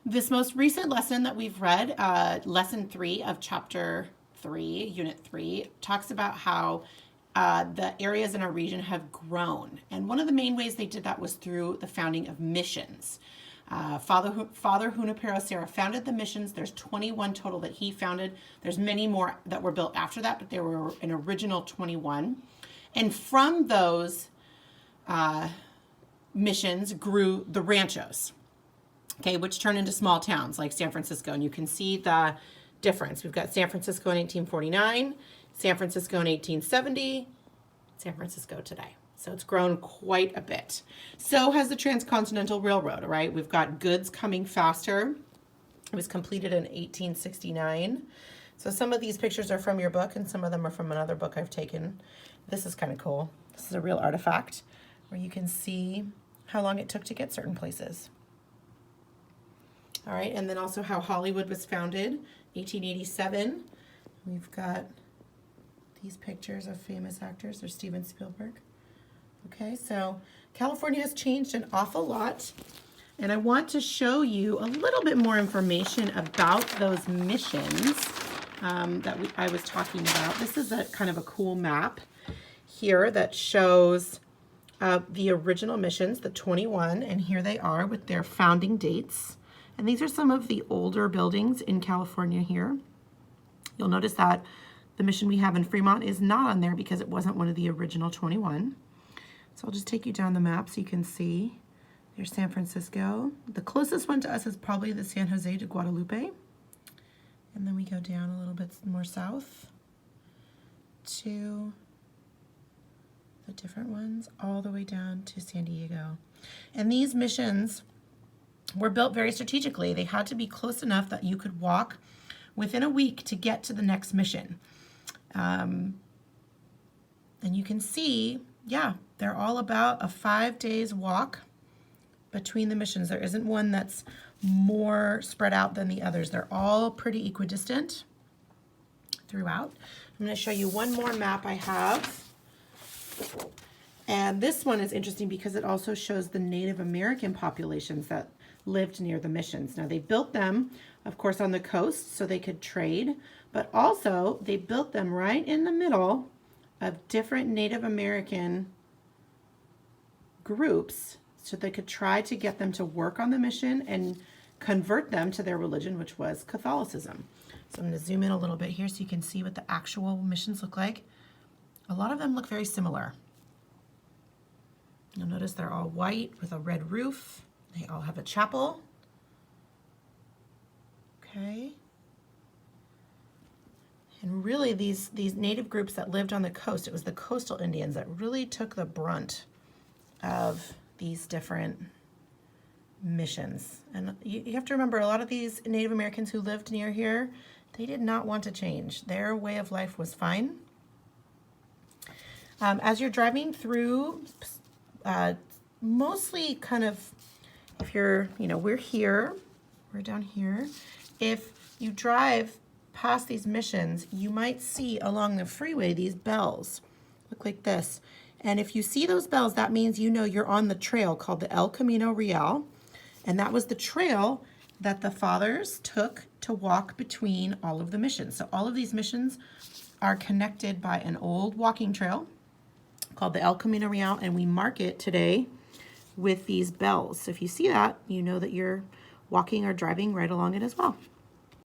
This most recent lesson that we've read, lesson 3 of chapter 3, unit 3, talks about how the areas in our region have grown. And one of the main ways they did that was through the founding of missions. Father Junipero Serra founded the missions. There's 21 total that he founded. There's many more that were built after that, but there were an original 21. And from those missions grew the ranchos, okay, which turned into small towns like San Francisco. And you can see the difference. We've got San Francisco in 1849, San Francisco in 1870, San Francisco today. So it's grown quite a bit. So has the Transcontinental Railroad, all right? We've got goods coming faster. It was completed in 1869. So some of these pictures are from your book and some of them are from another book I've taken. This is kind of cool. This is a real artifact where you can see how long it took to get certain places. All right, and then also how Hollywood was founded, 1887. We've got these pictures of famous actors. There's Steven Spielberg. Okay, so California has changed an awful lot, and I want to show you a little bit more information about those missions that I was talking about. This is a kind of a cool map here that shows the original missions, the 21, and here they are with their founding dates. And these are some of the older buildings in California here. You'll notice that the mission we have in Fremont is not on there because it wasn't one of the original 21. So I'll just take you down the map so you can see. There's San Francisco. The closest one to us is probably the San Jose de Guadalupe. And then we go down a little bit more south to the different ones, all the way down to San Diego. And these missions were built very strategically. They had to be close enough that you could walk within a week to get to the next mission. And you can see, yeah, they're all about a 5 days walk between the missions. There isn't one that's more spread out than the others. They're all pretty equidistant throughout. I'm going to show you one more map I have. And this one is interesting because it also shows the Native American populations that lived near the missions. Now they built them, of course, on the coast so they could trade, but also they built them right in the middle of different Native American groups so they could try to get them to work on the mission and convert them to their religion, which was Catholicism. So I'm going to zoom in a little bit here so you can see what the actual missions look like. A lot of them look very similar. You'll notice they're all white with a red roof. They all have a chapel. Okay. And really these native groups that lived on the coast, it was the coastal Indians that really took the brunt of these different missions. And you have to remember, a lot of these Native Americans who lived near here, they did not want to change. Their way of life was fine. As you're driving through, mostly kind of, if you're, we're here, we're down here. If you drive past these missions, you might see along the freeway these bells look like this. And if you see those bells, that means you're on the trail called the El Camino Real. And that was the trail that the fathers took to walk between all of the missions. So all of these missions are connected by an old walking trail called the El Camino Real, and we mark it today with these bells. So if you see that, you know that you're walking or driving right along it as well.